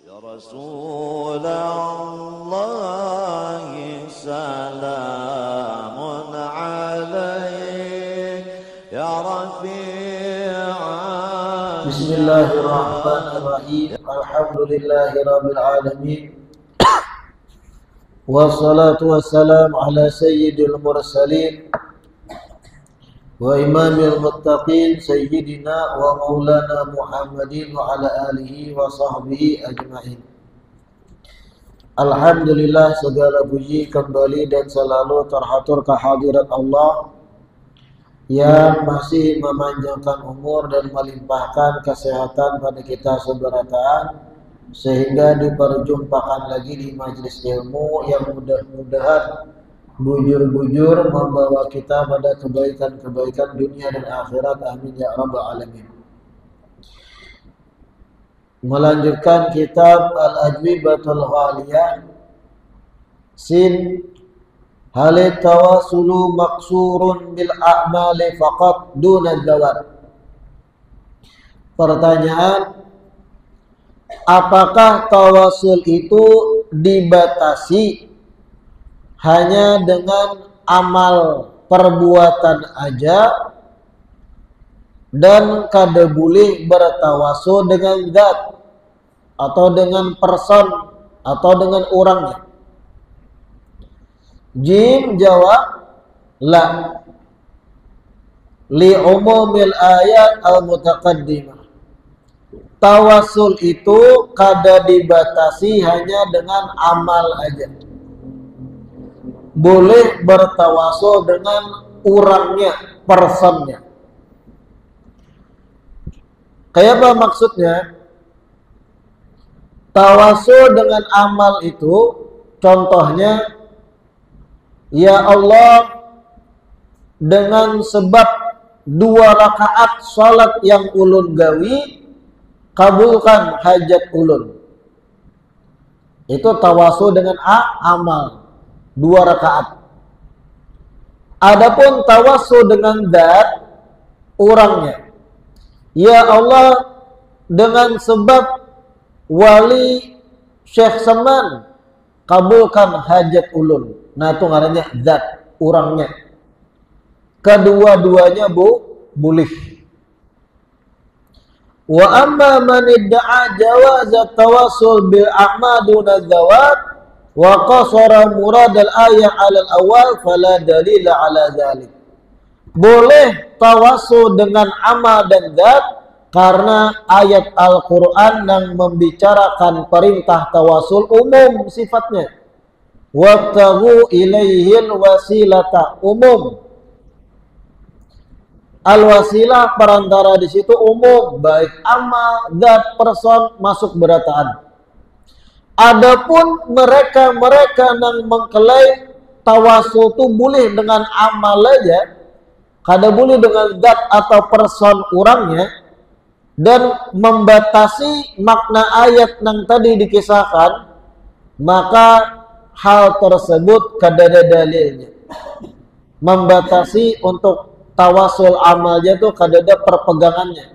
Ya Rasulullah salamun alaik ya Rafi'an. Bismillahirrahmanirrahim. Alhamdulillahi rabbil alamin. Wassalatu wassalamu ala sayyidil mursalin wa imamil muttaqin sayyidina wa maulana Muhammadin wa ala alihi wa sahbihi ajma'in. Alhamdulillah, segala puji kembali dan selalu terhatur kehadirat Allah yang masih memanjangkan umur dan melimpahkan kesehatan pada kita seberataan, sehingga diperjumpakan lagi di majelis ilmu yang mudah-mudahan bujur-bujur membawa kita pada kebaikan-kebaikan dunia dan akhirat. Amin ya rabbal alamin. Melanjutkan kitab Al-Ajwibatul Ghaliyah, sin hal tawasulu maksurun bil a'mali faqat duna dzawat. Pertanyaan: apakah tawasul itu dibatasi hanya dengan amal perbuatan aja dan kada boleh bertawasul dengan zat atau dengan person atau dengan orangnya? Jim jawab, la, li umumil ayat al-mutaqaddimah. Tawasul itu kada dibatasi hanya dengan amal aja. Boleh bertawasul dengan orangnya, personnya. Kayak apa maksudnya? Tawasul dengan amal itu contohnya, ya Allah, dengan sebab 2 rakaat salat yang ulun gawi, kabulkan hajat ulun. Itu tawasul dengan amal 2 rakaat. Adapun tawasul dengan zat, orangnya, ya Allah, dengan sebab wali Syekh Saman, kabulkan hajat ulun. Nah, itu ngarannya zat, orangnya. Kedua-duanya boleh. Wa amma man idda'a jawaz at-tawassul bil a'maduna dzawat wa qasara murad al-ayah 'ala al-awwal fala dalila 'ala dzalik. Boleh tawassul dengan amal dan zat karena ayat Al-Qur'an yang membicarakan perintah tawasul umum sifatnya. Wabtaghu ilaihil wasilata, umum. Al-wasilah perantara di situ umum, baik amal, zat, person masuk berataan. Adapun mereka-mereka yang mengklaim tawasul itu boleh dengan amal aja, kada boleh dengan zat atau person orangnya, dan membatasi makna ayat yang tadi dikisahkan, maka hal tersebut kada ada dalilnya. Membatasi untuk tawasul amalnya itu kada ada perpegangannya.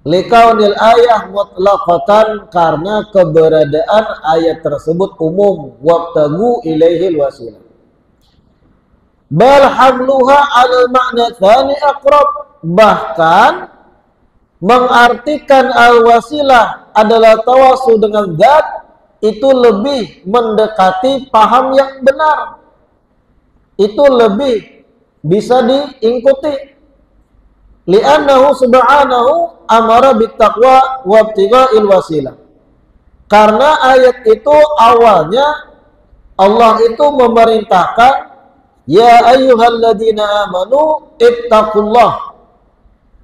Likaunil ayah mutlaqatan, karena keberadaan ayat tersebut umum. Wabtagu ilaihil wasilah. Bal hamluha 'alal ma'na tsani aqrab. Bahkan mengartikan al-wasilah adalah tawasul dengan zat itu lebih mendekati paham yang benar. Itu lebih bisa diikuti. Li'annahu subhanahu amara bittaqwa wa ibtigha'il wasilah. Karena ayat itu awalnya Allah itu memerintahkan, ya ayyuhalladzina amanu ittaqullah.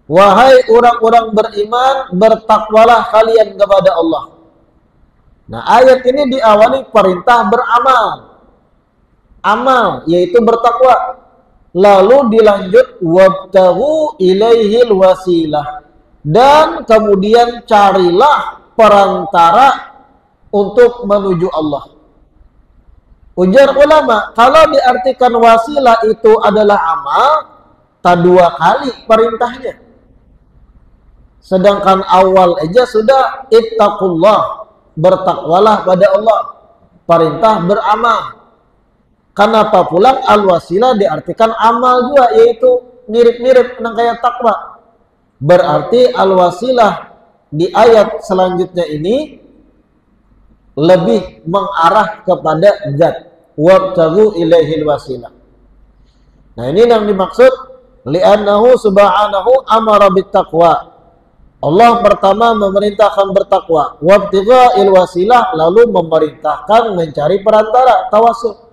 Wahai orang-orang beriman, bertakwalah kalian kepada Allah. Nah, ayat ini diawali perintah beramal. Amal, yaitu bertakwa. Lalu dilanjut wabtaghu ilaihil wasilah, dan kemudian carilah perantara untuk menuju Allah. Ujar ulama, kalau diartikan wasilah itu adalah amal, tak 2 kali perintahnya. Sedangkan awal aja sudah ittaqullah, bertakwalah pada Allah. Perintah beramal. Kenapa pulang al-wasilah diartikan amal juga, yaitu mirip-mirip dengan kayak takwa. Berarti al-wasilah di ayat selanjutnya ini lebih mengarah kepada zat. Wabtaghu ilaihil wasilah. Nah, ini yang dimaksud li'annahu subhanahu amara bittaqwa. Allah pertama memerintahkan bertakwa. Wabtigha'il wasilah, lalu memerintahkan mencari perantara, tawassul.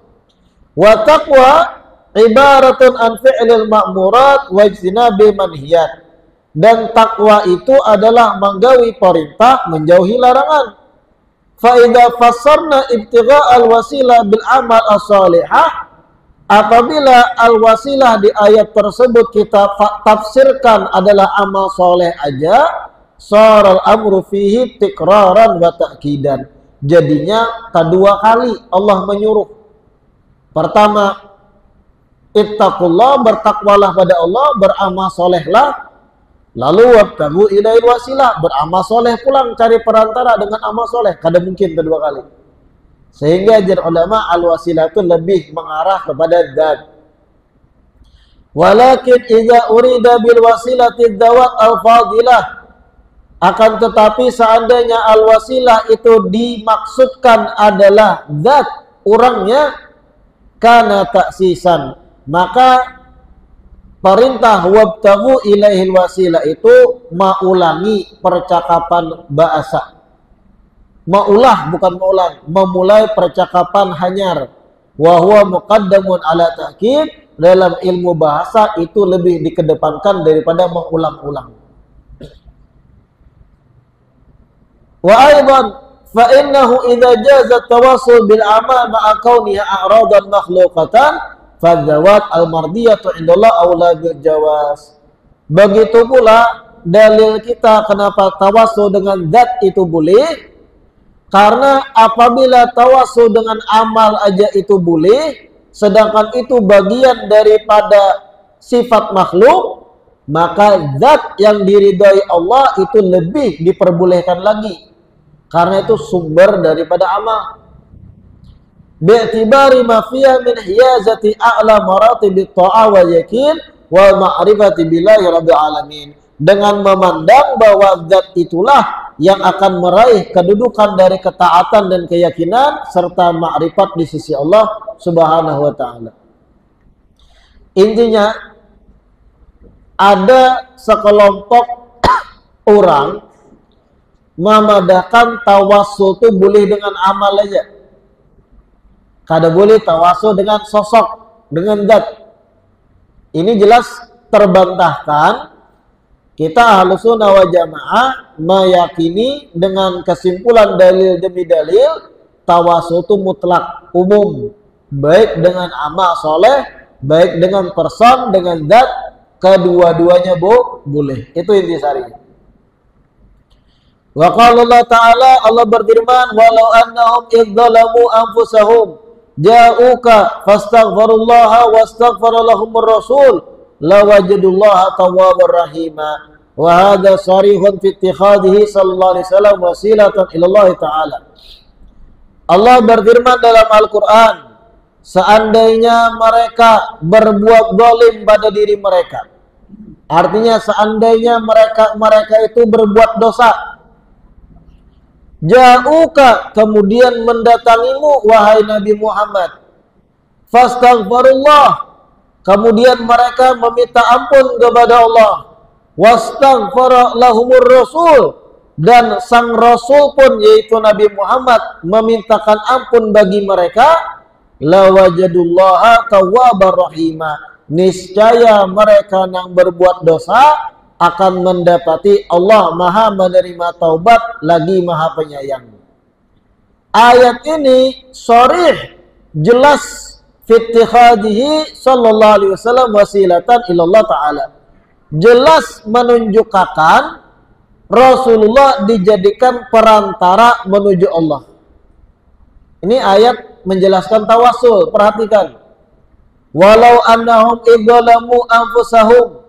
Wa taqwa ibaratun an fi'lil ma'murat wa ijtinabi manhiyat. Dan takwa itu adalah menggawi perintah, menjauhi larangan. Fa idza fassarna ibtigha'al wasilah bil amal as-salihah, apabila al-wasilah di ayat tersebut kita tafsirkan adalah amal soleh aja, saral amru fihi tikraran wa ta'kidan. Jadinya kedua kali Allah menyuruh. Pertama, ittaqullah, bertakwalah pada Allah, beramal solehlah. Lalu wabtaghu ilaihil wasilah, beramal soleh pulang, cari perantara dengan amal soleh. Kada mungkin kedua kali. Sehingga jar ulama al-wasilah itu lebih mengarah kepada zat. Walakin idza urida bil wasilati dzawat al-fadilah, akan tetapi seandainya al-wasilah itu dimaksudkan adalah zat orangnya, kana taksisan, maka perintah wabtaghu ilaihil wasilah itu maulangi percakapan bahasa. Maulah bukan maulang, memulai percakapan hanyar. Wa huwa muqaddamun ala ta'kid, dalam ilmu bahasa itu lebih dikedepankan daripada mengulang-ulang. Wa aidan fa innahu idza jaza tawassul bil amal ma'a kauniha a'radan makhluqatan fadzawat al-mardiyatu indallah aula bil jawaz. Begitu pula dalil kita kenapa tawassul dengan zat itu boleh, karena apabila tawassul dengan amal aja itu boleh, sedangkan itu bagian daripada sifat makhluk, maka zat yang diridai Allah itu lebih diperbolehkan lagi, karena itu sumber daripada amal. Bi'tibari ma fiha min hiyazati a'la maratibit ta'a wa yakin wa ma'rifati billahi rabbil alamin, dengan memandang bahwa zat itulah yang akan meraih kedudukan dari ketaatan dan keyakinan serta makrifat di sisi Allah Subhanahu wa taala. Intinya, ada sekelompok orang memadahkan tawassul itu boleh dengan amal aja. Kada boleh tawassul dengan sosok, dengan zat. Ini jelas terbantahkan. Kita Ahlussunnah wal Jamaah meyakini dengan kesimpulan dalil demi dalil, tawassul itu mutlak, umum, baik dengan amal soleh, baik dengan person, dengan zat, kedua-duanya boleh. Itu intisarinya. Wa qala Allah Ta'ala, Allah berfirman, walau annahum idzalamu anfusahum ja'uka fastaghfirullaha wastaghfara lahumur rasul lawajadullaha tawwabar rahima. Wa hadha sarihun fi ittikhadihi sallallahu alaihi wasallam wasilatan ila Allah Ta'ala. Allah berfirman dalam Al-Qur'an, seandainya mereka berbuat zalim pada diri mereka, artinya seandainya mereka itu berbuat dosa, ja'uka, kemudian mendatangimu wahai Nabi Muhammad, fastaghfirullah, kemudian mereka meminta ampun kepada Allah, wastaghfara lahumur rasul, dan sang rasul pun yaitu Nabi Muhammad memintakan ampun bagi mereka, lawajadullaha tawwabar rahima, niscaya mereka yang berbuat dosa akan mendapati Allah Maha menerima taubat lagi Maha penyayang. Ayat ini sharih, jelas, fittikhadihi sallallahu alaihi wasallam wasilatan ilallah ta'ala, jelas menunjukkan Rasulullah dijadikan perantara menuju Allah. Ini ayat menjelaskan tawassul. Perhatikan, walau annahum idzalamu anfusahum,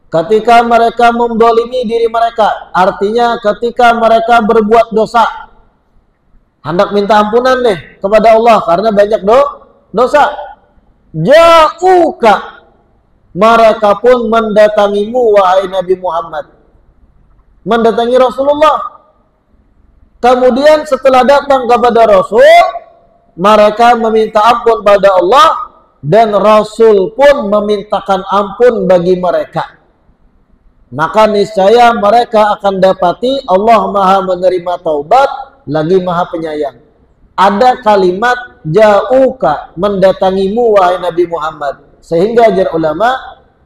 ketika mereka mendolimi diri mereka, artinya ketika mereka berbuat dosa, hendak minta ampunan nih kepada Allah karena banyak dosa. Ja'uka, mereka pun mendatangimu wahai Nabi Muhammad, mendatangi Rasulullah. Kemudian setelah datang kepada Rasul, mereka meminta ampun pada Allah dan Rasul pun memintakan ampun bagi mereka. Maka niscaya mereka akan dapati Allah Maha menerima taubat lagi Maha penyayang. Ada kalimat ja'uka, mendatangimu wahai Nabi Muhammad, sehingga ajar ulama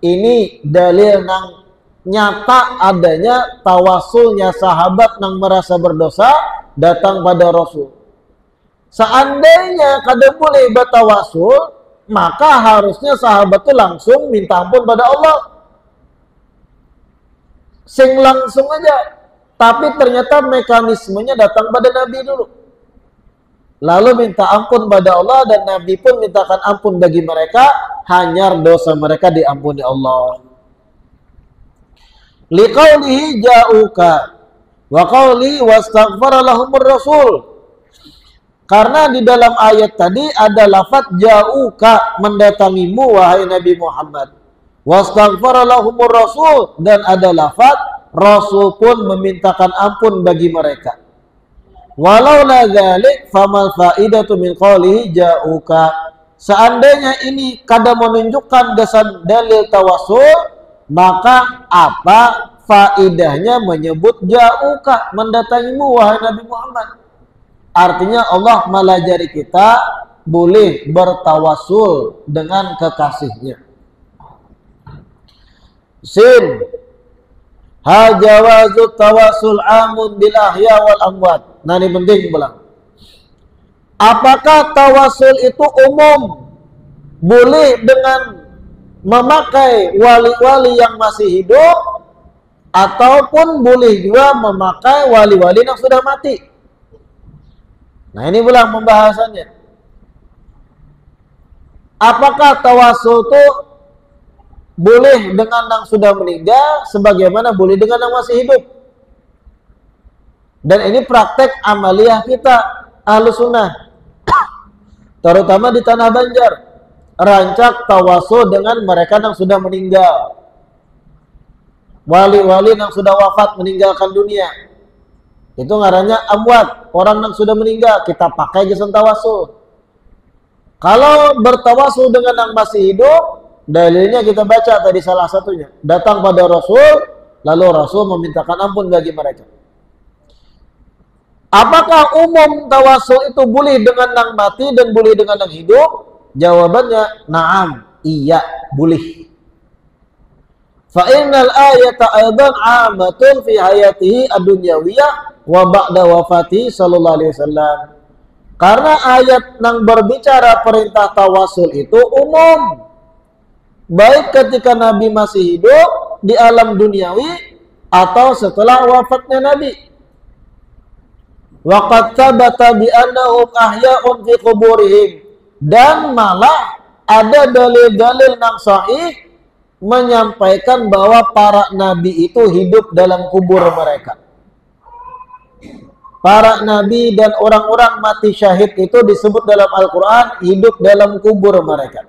ini dalil nang nyata adanya tawasulnya sahabat yang merasa berdosa datang pada Rasul. Seandainya kada boleh bertawasul, maka harusnya sahabat itu langsung minta ampun pada Allah. Sing langsung aja. Tapi ternyata mekanismenya datang pada Nabi dulu. Lalu minta ampun pada Allah dan Nabi pun mintakan ampun bagi mereka, hanyar dosa mereka diampuni Allah. Liqaulihi ja'uka wa qauli wastaghfara lahumur rasul. Karena di dalam ayat tadi ada lafaz ja'uka, mendatangimu wahai Nabi Muhammad. Wastaghfara lahumur rasul, dan ada lafaz Rasul pun memintakan ampun bagi mereka. Walau la dzalik famal faidatu min qawlihi ja'uka. Seandainya ini kada menunjukkan dasar dalil tawasul, maka apa faidahnya menyebut ja'uka, mendatangimu wahai Nabi Muhammad? Artinya Allah melajari kita boleh bertawasul dengan kekasihnya. Sin hajawazu tawasul amun bil ahya wal amwat. Nah ini penting pulang. Apakah tawasul itu umum, boleh dengan memakai wali-wali yang masih hidup, ataupun boleh juga memakai wali-wali yang sudah mati? Nah ini pulang pembahasannya. Apakah tawasul itu boleh dengan yang sudah meninggal sebagaimana boleh dengan yang masih hidup? Dan ini praktek amaliyah kita Ahlus Sunnah, terutama di Tanah Banjar, rancak tawasul dengan mereka yang sudah meninggal, wali-wali yang sudah wafat meninggalkan dunia. Itu ngarannya amwat, orang yang sudah meninggal, kita pakai jasa tawasul. Kalau bertawasul dengan yang masih hidup, dalilnya kita baca tadi salah satunya. Datang pada Rasul, lalu Rasul memintakan ampun bagi mereka. Apakah umum tawasul itu boleh dengan yang mati dan boleh dengan yang hidup? Jawabannya, na'am, iya, boleh. Fa innal ayata aidan 'amatun fi hayatihi ad-dunyawiyah wa ba'da wafati sallallahu alaihi wasallam. Karena ayat yang berbicara perintah tawasul itu umum, baik ketika Nabi masih hidup di alam duniawi atau setelah wafatnya Nabi. Wa qad thabata bi annahum ahya'un fi quburihim, dan malah ada dalil-dalil yang sahih menyampaikan bahwa para nabi itu hidup dalam kubur mereka. Para nabi dan orang-orang mati syahid itu disebut dalam Al-Quran hidup dalam kubur mereka.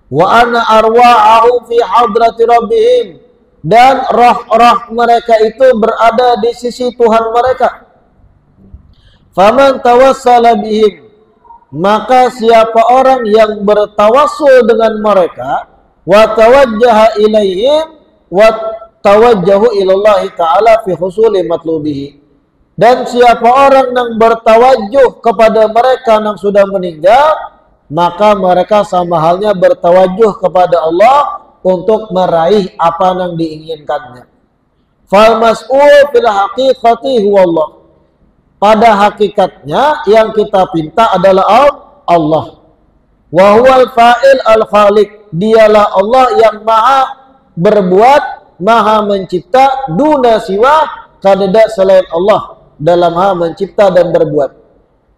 Wa anna arwa'ahum fi hadrati rabbihim, dan roh-roh mereka itu berada di sisi Tuhan mereka. Faman tawassala bihim, maka siapa orang yang bertawassul dengan mereka, wa tawajjaha ilaihim wa tawajjahu ilallahi ta'ala fi husuli matlubihi, dan siapa orang yang bertawajjuh kepada mereka yang sudah meninggal, maka mereka sama halnya bertawajjuh kepada Allah untuk meraih apa yang diinginkannya. Fal mas'ul fil haqiqati huwa Allah. Pada hakikatnya yang kita pinta adalah Allah. Wa huwal fa'il al-khaliq. Dialah Allah yang maha berbuat, maha mencipta, duna siwa, kada selain Allah dalam hal mencipta dan berbuat.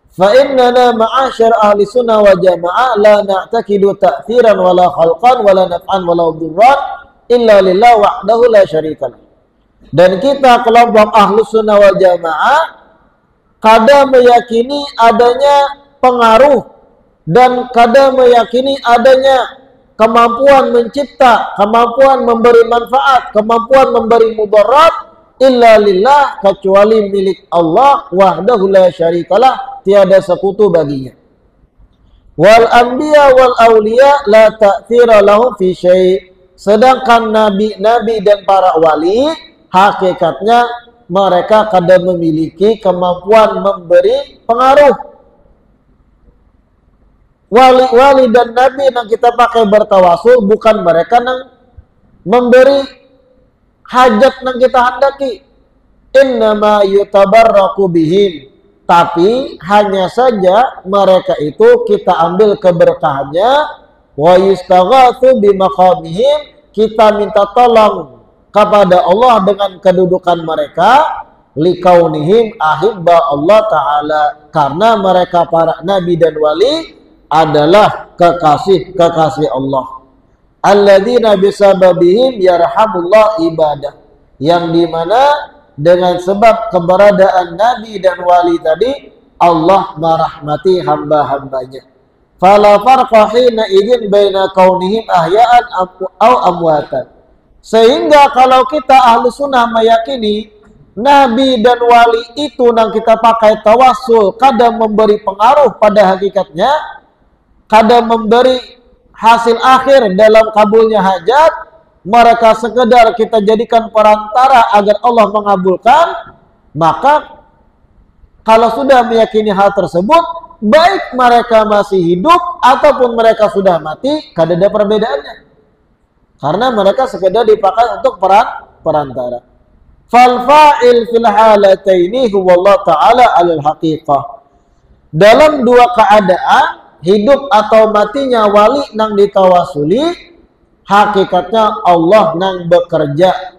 Fa innana ma'asyar ahli sunnah wa jamaah la na'taqidu ta'thiran wala khalqan wala naf'an wala dhurran illa lillah wahdahu la syarika lah. Dan kita kelompok ahli sunnah wal jamaah kada meyakini adanya pengaruh dan kada meyakini adanya kemampuan mencipta, kemampuan memberi manfaat, kemampuan memberi mudarat illa lillah, kecuali milik Allah wahdahu la syarikalah, tiada sekutu baginya. Wal anbiya wal awliya la ta'thira lahum fi syai'. Sedangkan nabi-nabi dan para wali, hakikatnya mereka kada memiliki kemampuan memberi pengaruh. Wali-wali dan nabi yang kita pakai bertawasul, bukan mereka yang memberi hajat yang kita hendaki. Innama yutabarraku bihim. Tapi hanya saja mereka itu kita ambil keberkahannya, wa yustaghatsu bimaqamihim, kita minta tolong kepada Allah dengan kedudukan mereka, likaunihim ahibba Allah Ta'ala, karena mereka para nabi dan wali adalah kekasih Allah. Alladzina bisababihim yarhamullah ibadah, yang dimana dengan sebab keberadaan nabi dan wali tadi Allah merahmati hamba-hambanya. Fala farqa hina idzin baina kaunihim ahya'an aw amwatan. Sehingga kalau kita ahlu sunnah meyakini nabi dan wali itu yang kita pakai tawassul kadang memberi pengaruh pada hakikatnya, kadang memberi hasil akhir dalam kabulnya hajat, mereka sekedar kita jadikan perantara agar Allah mengabulkan, maka kalau sudah meyakini hal tersebut, baik mereka masih hidup ataupun mereka sudah mati, kada ada perbedaannya. Karena mereka sekedar dipakai untuk perantara. Fal fa'il fil halataini huwa Allah Ta'ala alal haqiqah. Dalam dua keadaan, hidup atau matinya wali nang ditawasuli, hakikatnya Allah nang bekerja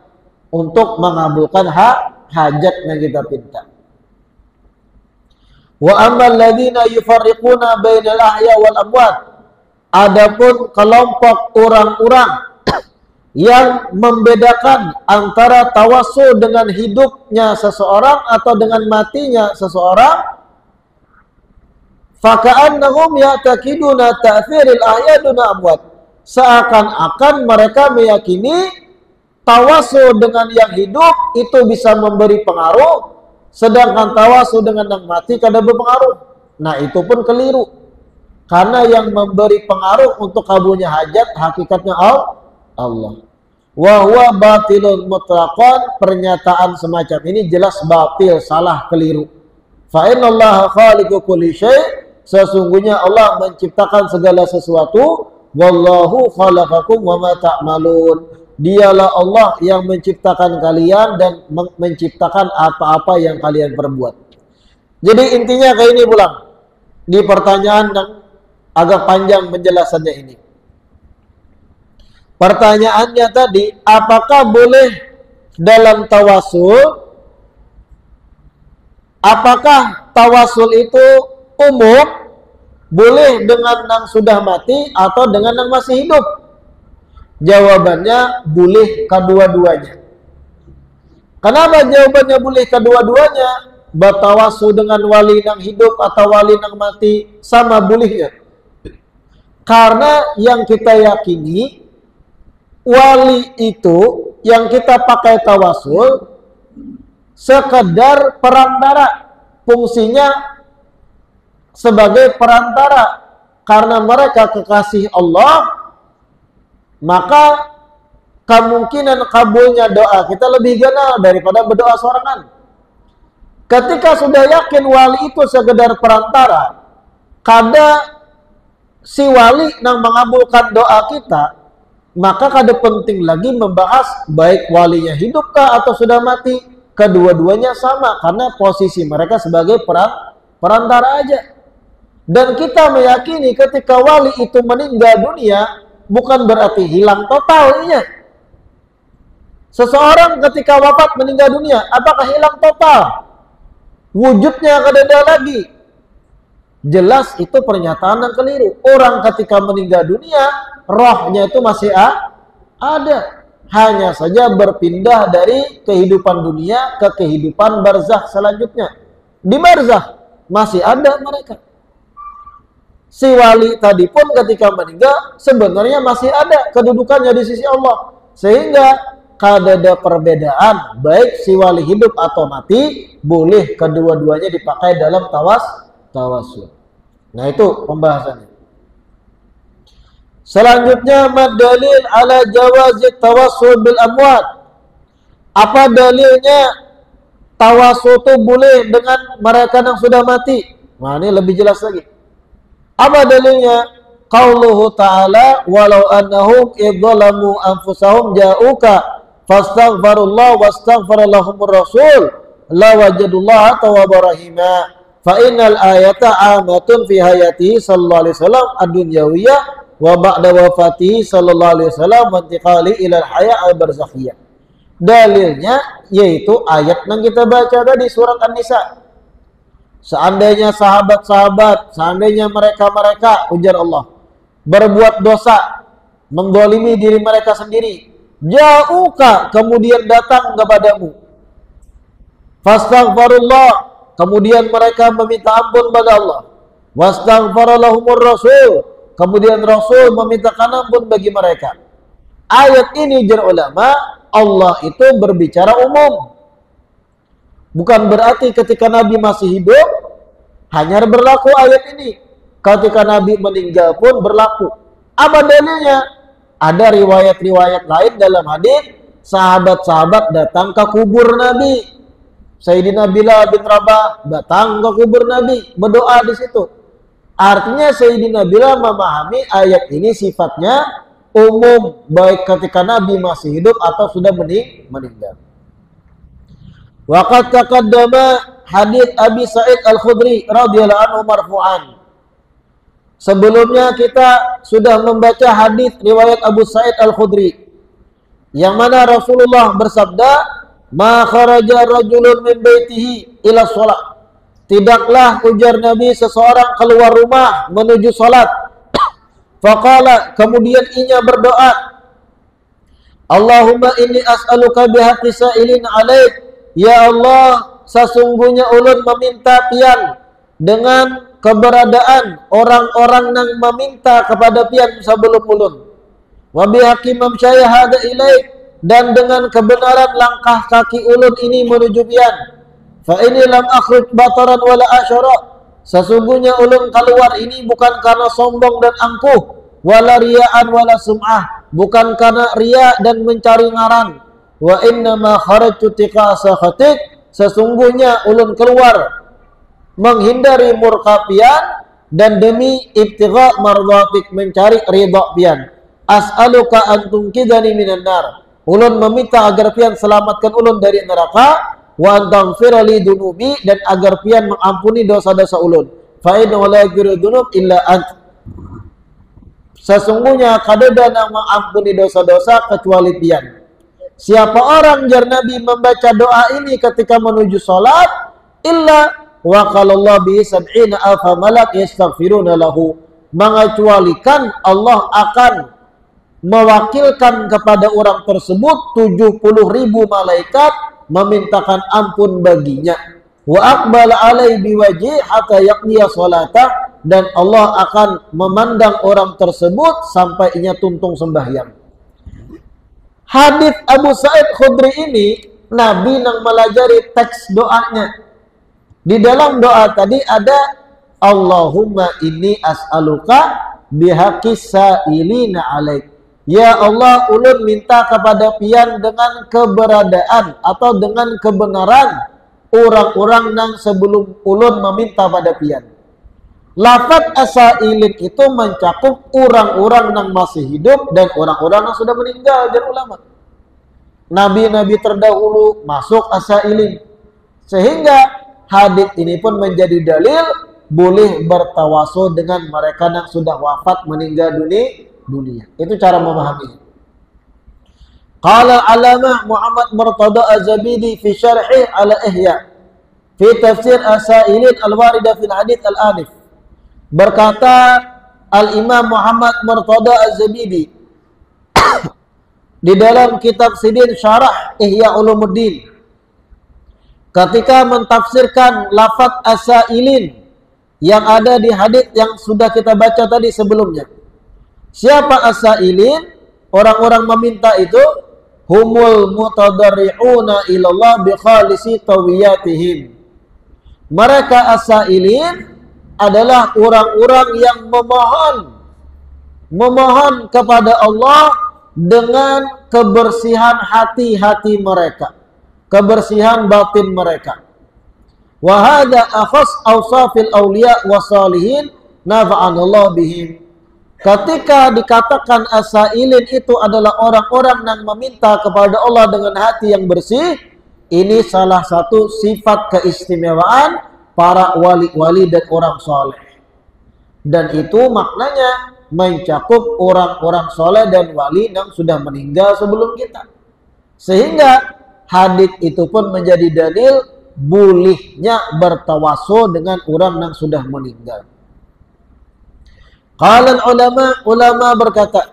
untuk mengabulkan hajat yang kita pinta. Wa ammal ladzina yufarriquna bainal ahya wal amwat. Adapun kelompok orang-orang yang membedakan antara tawassul dengan hidupnya seseorang atau dengan matinya seseorang, faka'annahum ya'taqiduna ta'thiril ahya duna amwat. Seakan-akan mereka meyakini tawasul dengan yang hidup itu bisa memberi pengaruh, sedangkan tawasul dengan yang mati kada berpengaruh. Nah, itu pun keliru. Karena yang memberi pengaruh untuk kabulnya hajat hakikatnya Allah. Wa huwa batilun mutlaqan. Pernyataan semacam ini jelas batil, salah, keliru. Fa innallaha khaliqu kulli syai'. Sesungguhnya Allah menciptakan segala sesuatu. Wallahu khalaqakum wa ma ta'malun. Dialah Allah yang menciptakan kalian dan menciptakan apa-apa yang kalian perbuat. Jadi intinya kayak ini pulang. Di pertanyaan yang agak panjang penjelasannya ini. Pertanyaannya tadi, apakah boleh dalam tawasul? Apakah tawasul itu umum? Boleh dengan yang sudah mati atau dengan yang masih hidup? Jawabannya boleh kedua-duanya. Kenapa jawabannya boleh kedua-duanya? Bertawasul dengan wali yang hidup atau wali yang mati sama bolehnya. Karena yang kita yakini wali itu yang kita pakai tawasul sekedar perantara, fungsinya sebagai perantara. Karena mereka kekasih Allah, maka kemungkinan kabulnya doa kita lebih ganal daripada berdoa sorangan. Ketika sudah yakin wali itu sekedar perantara, kada si wali yang mengabulkan doa kita, maka kada penting lagi membahas baik walinya hidupkah atau sudah mati. Kedua-duanya sama, karena posisi mereka sebagai perantara aja. Dan kita meyakini ketika wali itu meninggal dunia, bukan berarti hilang totalnya. Seseorang ketika wafat meninggal dunia, apakah hilang total? Wujudnya kada ada lagi. Jelas itu pernyataan yang keliru. Orang ketika meninggal dunia, rohnya itu masih ada. Hanya saja berpindah dari kehidupan dunia ke kehidupan barzakh selanjutnya. di barzakh masih ada mereka. Si wali tadi pun ketika meninggal sebenarnya masih ada kedudukannya di sisi Allah. Sehingga kada ada perbedaan baik si wali hidup atau mati, boleh kedua-duanya dipakai dalam tawassul. Nah, itu pembahasannya. Selanjutnya madalil ala jawazit tawassul bil amwat. Apa dalilnya tawassul itu boleh dengan mereka yang sudah mati? Nah, ini lebih jelas lagi. Apa dalilnya? Qauluhu ta'ala walau annahum idzalamu anfusahum ja'uka fastaghfirullah wastaghfara lahumur rasul la wajadullaha tawwabur rahima fa innal ayata amatun fi hayatihi sallallahu alaihi wasallam ad-dunyawiyah wa ba'da wafatihi sallallahu alaihi wasallam wa intiqali ila al-haya' al-barzakhiyah. Dalilnya yaitu ayat yang kita baca tadi surat An-Nisa. Seandainya sahabat-sahabat, seandainya mereka-mereka, ujar Allah, berbuat dosa, menggolimi diri mereka sendiri, ja'uka, kemudian datang kepadamu, fastaghfirullah, kemudian mereka meminta ampun pada Allah, wastaghfara lahumur rasul, kemudian Rasul memintakan ampun bagi mereka. Ayat ini jar ulama, Allah itu berbicara umum. Bukan berarti ketika Nabi masih hidup hanya berlaku ayat ini. Ketika Nabi meninggal pun berlaku. Apa dalilnya? Ada riwayat-riwayat lain dalam hadis sahabat-sahabat datang ke kubur Nabi. Sayyidina Bilal bin Rabah datang ke kubur Nabi, berdoa di situ. Artinya Sayyidina Bilal memahami ayat ini sifatnya umum, baik ketika Nabi masih hidup atau sudah meninggal. Waqad taqaddama hadits Abi Sa'id Al-Khudri radhiyallahu anhu marfu'an. Sebelumnya kita sudah membaca hadis riwayat Abu Sa'id Al-Khudri yang mana Rasulullah bersabda, "Ma kharaja rajulun min baitihi ila shalah." Tidaklah, ujar Nabi, seseorang keluar rumah menuju salat. Faqala, kemudian ianya berdoa, "Allahumma inni as'aluka bihaqqi sa'ilin 'alaik." Ya Allah, sesungguhnya ulun meminta pian dengan keberadaan orang-orang yang meminta kepada pian sebelum ulun. Wa bihaqqi mamsyaya hada ilaik, dan dengan kebenaran langkah kaki ulun ini menuju pian. Fa inni lam akhruj bataran wala asyara. Sesungguhnya ulun keluar ini bukan karena sombong dan angkuh, wala riya'an wala sum'ah, bukan karena ria dan mencari ngaran. Wa inna ma kharajtu tiqasa khatik, sesungguhnya ulun keluar menghindari murka pian dan demi ibtigha mardatik, mencari ridha pian. As'aluka an tunqidhani minan nar, ulun meminta agar pian selamatkan ulun dari neraka, wa an taghfira li dunubi, dan agar pian mengampuni dosa-dosa ulun. Fa inna la yaghfiru dzunub illa ant, sesungguhnya kadada yang mengampuni dosa-dosa kecuali pian. Siapa orang, jar Nabi, membaca doa ini ketika menuju salat, illa waqalallahu bi sab'ina alfa malak yastaghfiruna lahu, mengecualikan Allah akan mewakilkan kepada orang tersebut 70.000 malaikat memintakan ampun baginya. Wa aqbala alaihi biwajhi hatta yaqdiya salatah, dan Allah akan memandang orang tersebut sampai ianya tuntung sembahyang. Hadis Abu Sa'id Khudri ini Nabi yang melajari teks doanya. Di dalam doa tadi ada Allahumma inni as'aluka bihaqqi sa'ilina alaik. Ya Allah, ulun minta kepada pian dengan keberadaan atau dengan kebenaran orang-orang yang sebelum ulun meminta pada pian. Lafaz as-sa'ilin itu mencakup orang-orang yang masih hidup dan orang-orang yang sudah meninggal, jar ulama. Nabi-nabi terdahulu masuk as-sa'ilin. Sehingga hadits ini pun menjadi dalil boleh bertawasul dengan mereka yang sudah wafat meninggal dunia. Itu cara memahami. Qala Alamah Muhammad Murtada Az-Zabidi fi syarhi ala Ihya fi tafsir as-sa'ilin al-warida fil hadits al-anif. Berkata Al-Imam Muhammad Murtada Az-Zabidi di dalam kitab Sidin Syarah Ihya Ulumuddin, ketika mentafsirkan lafaz as-sa'ilin yang ada di hadits yang sudah kita baca tadi sebelumnya. Siapa as-sa'ilin? Orang-orang meminta itu humul mutadarri'una ilallah bi khalisi tawiyatihim. Mereka as-sa'ilin adalah orang-orang yang memohon kepada Allah dengan kebersihan hati-hati mereka, kebersihan batin mereka. Wa hadza akhas awsafil awliya wa salihin nafa'anallahu bihim. Ketika dikatakan as-sa'ilin itu adalah orang-orang yang meminta kepada Allah dengan hati yang bersih, ini salah satu sifat keistimewaan para wali-wali dan orang soleh. Dan itu maknanya mencakup orang-orang soleh dan wali yang sudah meninggal sebelum kita. Sehingga hadits itu pun menjadi dalil bolehnya bertawasul dengan orang yang sudah meninggal. Qala ulama berkata,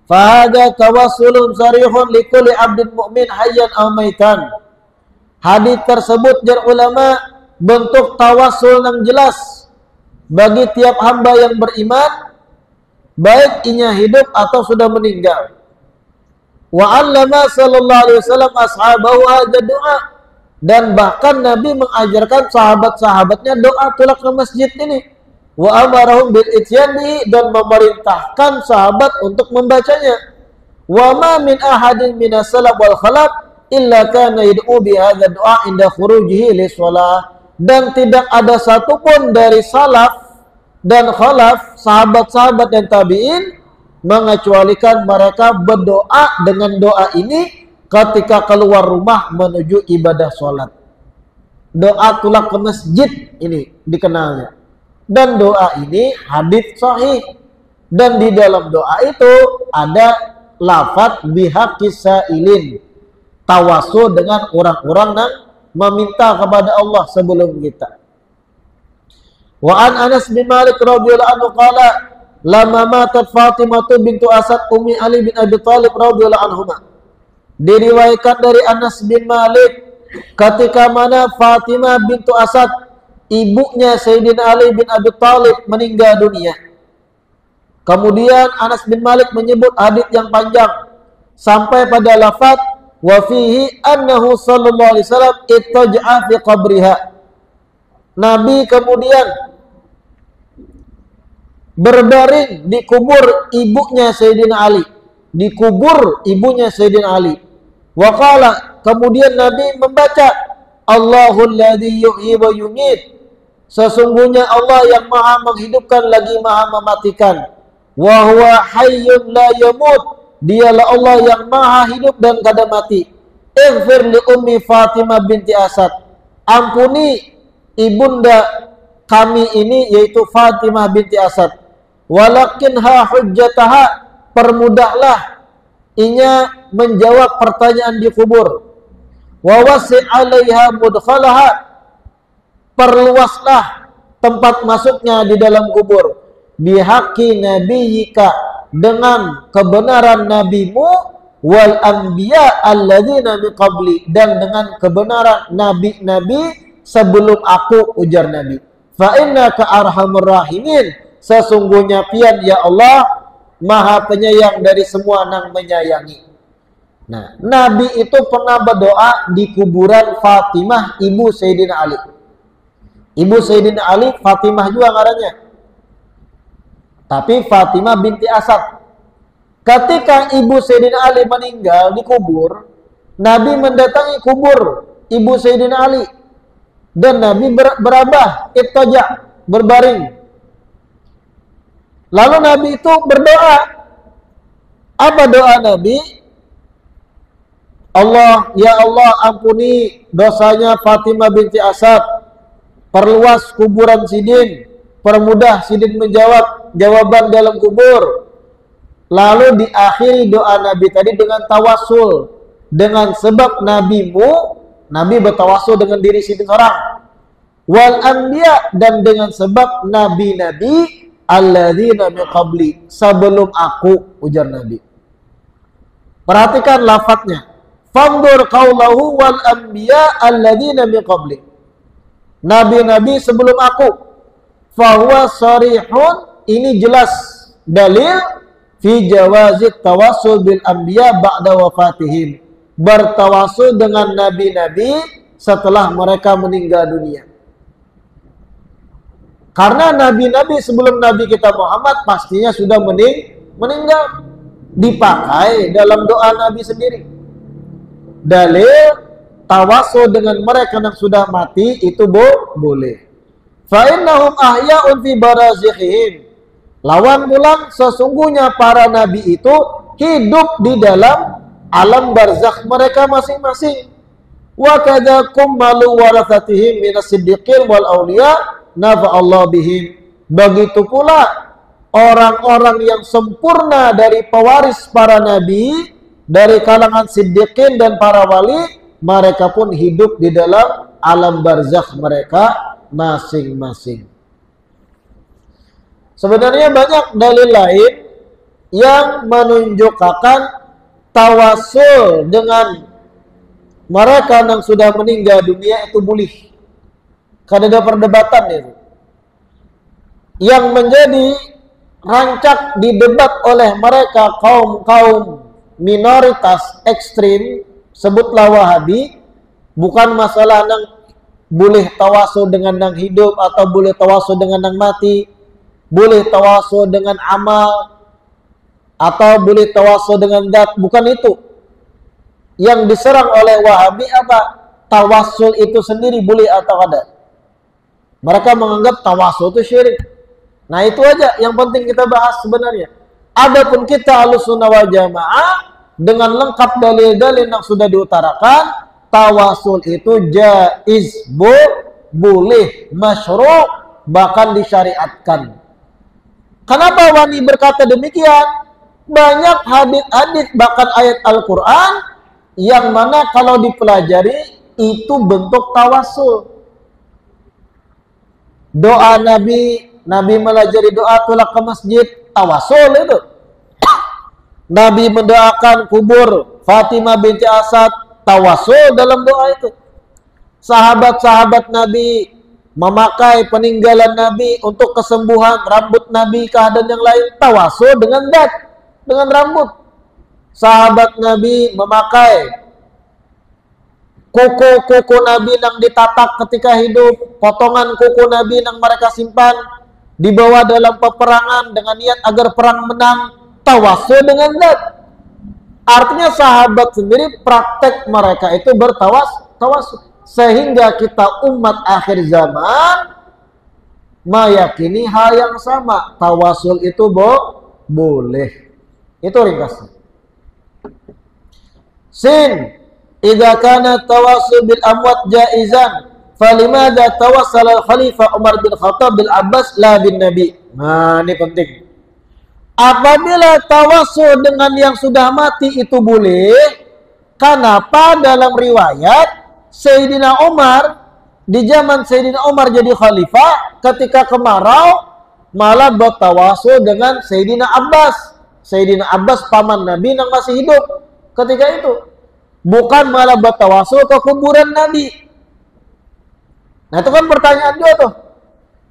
"Fahada tawassulun sarihun likulli 'abdin mu'min hayyan aw maitan." Hadis tersebut jar ulama bentuk tawassul yang jelas bagi tiap hamba yang beriman, baik inya hidup atau sudah meninggal. Wa 'allama sallallahu alaihi wasallam ashabahu hadza doa, dan bahkan Nabi mengajarkan sahabat-sahabatnya doa tulak ke masjid ini. Wa amarahum bil ityani, dan memerintahkan sahabat untuk membacanya. Wa ma min ahadin minas salaf wal khalaf illa kana yad'u bi hadza du'a inda khurujihi li shalah. Dan tidak ada satupun dari salaf dan khalaf, sahabat-sahabat dan tabi'in, mengecualikan mereka berdoa dengan doa ini ketika keluar rumah menuju ibadah sholat. Doa tulak ke masjid ini dikenalnya. Dan doa ini hadits sahih. Dan di dalam doa itu ada lafaz bihaqqis sa'ilin, tawasul dengan orang-orang yang meminta kepada Allah sebelum kita. Wa an Anas bin Malik radhiyallahu anhu qala lama matat Fatimah bintu Asad ummi Ali bin Abi Thalib radhiyallahu anhuma. Diriwayatkan dari Anas bin Malik ketika mana Fatimah bintu Asad, ibunya Sayyidina Ali bin Abi Thalib, meninggal dunia. Kemudian Anas bin Malik menyebut hadits yang panjang sampai pada lafaz wa fihi annahu sallallahu alaihi wasallam ittaja'a fi qabriha. Nabi kemudian berbaring di kubur ibunya Sayyidina Ali, di kubur ibunya Sayyidina Ali. Wa qala, kemudian Nabi membaca Allahul ladzi yuhyi wa yumit, sesungguhnya Allah yang maha menghidupkan lagi maha mematikan. Wa huwa hayyun la yamut, dialah Allah yang maha hidup dan kada mati. Ighfir li ummi Fatimah binti Asad, ampuni ibunda kami ini yaitu Fatimah binti Asad. Walakinha hujjataha, permudahlah inya menjawab pertanyaan di kubur. Wa wasi' 'alaiha mudkhalaha, perluaslah tempat masuknya di dalam kubur. Bihaqqi nabiyyika, dengan kebenaran nabimu, wal anbiya alladzina min qabli, dan dengan kebenaran nabi-nabi sebelum aku, ujar Nabi. Fa innaka arhamur rahimin, sesungguhnya pian ya Allah maha penyayang dari semua nang menyayangi. Nah, Nabi itu pernah berdoa di kuburan Fatimah, ibu Sayyidina Ali. Ibu Sayyidina Ali, Fatimah juga ngarannya, tapi Fatimah binti Asad. Ketika ibu Sayyidina Ali meninggal di kubur, Nabi mendatangi kubur ibu Sayyidina Ali, dan Nabi berabah, ittaja, berbaring. Lalu Nabi itu berdoa. Apa doa Nabi? Ya Allah, ampuni dosanya Fatimah binti Asad, perluas kuburan Sidin, permudah Sidin menjawab jawaban dalam kubur. Lalu diakhiri doa Nabi tadi dengan tawasul, dengan sebab nabimu, Nabi bertawasul dengan diri Sidin seorang. Wal anbiya, dan dengan sebab nabi-nabi alladzina min qabli, sebelum aku, ujar Nabi. Perhatikan lafadznya. Fandur qaulahu wal anbiya alladzina min qabli. Nabi-nabi sebelum aku. Fahuwa sharihun, ini jelas dalil fi jawazit tawassul bil anbiya ba'da wafatihim. Bertawasul dengan nabi-nabi setelah mereka meninggal dunia. Karena nabi-nabi sebelum Nabi kita Muhammad pastinya sudah meninggal. Dipakai dalam doa Nabi sendiri. Dalil tawasul dengan mereka yang sudah mati itu boleh. Fa innahum ahya'un fi barazikhihim. Lawan pulang sesungguhnya para nabi itu hidup di dalam alam barzakh mereka masing-masing. Wa kadzakum malu warathatihim minas siddiqin wal auliya nafa'allahu bihim. Begitu pula orang-orang yang sempurna dari pewaris para nabi, dari kalangan siddiqin dan para wali, mereka pun hidup di dalam alam barzakh mereka masing-masing. Sebenarnya banyak dalil lain yang menunjukkan tawasul dengan mereka yang sudah meninggal dunia itu boleh. Karena ada perdebatan itu. Yang menjadi rancak didebat oleh mereka kaum-kaum minoritas ekstrim, sebutlah Wahabi, bukan masalah nang boleh tawasul dengan nang hidup atau boleh tawasul dengan nang mati, boleh tawasul dengan amal atau boleh tawasul dengan zat, bukan itu. Yang diserang oleh Wahabi apa? Tawasul itu sendiri boleh atau ada? Mereka menganggap tawasul itu syirik. Nah itu aja yang penting kita bahas sebenarnya. Adapun kita Ahlussunnah wal Jamaah dengan lengkap dalil-dalil yang sudah diutarakan, tawasul itu jaiz, boleh, masyru', bahkan disyariatkan. Kenapa Wani berkata demikian? Banyak hadits-hadits bahkan ayat Al-Quran yang mana kalau dipelajari itu bentuk tawasul. Doa Nabi melajari doa tulak ke masjid, tawasul itu. Nabi mendoakan kubur Fatimah binti Asad, tawasul dalam doa itu. Sahabat-sahabat Nabi memakai peninggalan Nabi untuk kesembuhan rambut Nabi, keadaan yang lain, tawasul dengan zat, dengan rambut. Sahabat Nabi memakai kuku Nabi yang ditatak ketika hidup, potongan kuku Nabi yang mereka simpan, dibawa dalam peperangan dengan niat agar perang menang, tawasul dengan zat. Artinya sahabat sendiri praktek mereka itu bertawasul. Sehingga kita umat akhir zaman meyakini hal yang sama. Tawasul itu boleh. Itu ringkasnya. Sin, idza kana tawasul bil amwat jaizan, falimada tawassala al-Khalifah Umar bin Khattab bil Abbas la bin Nabi. Nah, ini penting. Apabila tawasul dengan yang sudah mati itu boleh, kenapa dalam riwayat Sayyidina Umar, di zaman Sayyidina Umar jadi khalifah, ketika kemarau malah bertawasul dengan Sayyidina Abbas. Sayyidina Abbas paman Nabi yang masih hidup ketika itu. Bukan malah bertawasul ke kuburan Nabi. Nah itu kan pertanyaan juga tuh.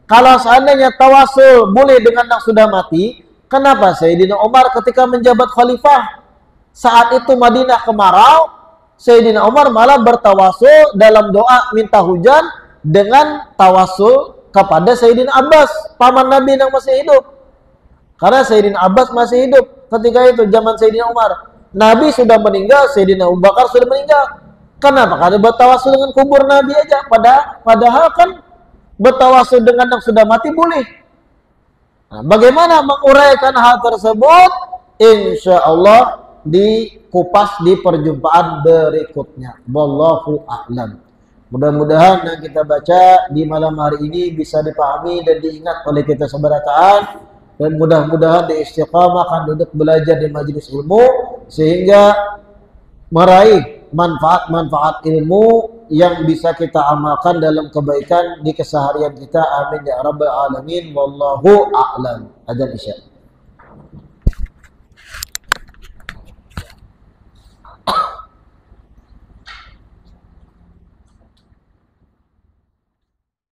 Kalau seandainya tawasul boleh dengan yang sudah mati, kenapa Sayyidina Umar ketika menjabat khalifah saat itu Madinah kemarau, Sayyidina Umar malah bertawasul dalam doa minta hujan dengan tawasul kepada Sayyidina Abbas, paman Nabi yang masih hidup. Karena Sayyidina Abbas masih hidup ketika itu zaman Sayyidina Umar. Nabi sudah meninggal, Sayyidina Abu Bakar sudah meninggal. Kenapa? Karena bertawasul dengan kubur Nabi aja. Padahal kan bertawasul dengan yang sudah mati boleh. Nah, bagaimana menguraikan hal tersebut? Insya Allah dikupas di perjumpaan berikutnya. Wallahu a'lam. Mudah-mudahan yang kita baca di malam hari ini bisa dipahami dan diingat oleh kita seberataan, dan mudah-mudahan diistiqamahkan duduk belajar di majelis ilmu sehingga meraih manfaat-manfaat ilmu yang bisa kita amalkan dalam kebaikan di keseharian kita. Amin ya rabbal alamin. Wallahu a'lam. Adzan isya.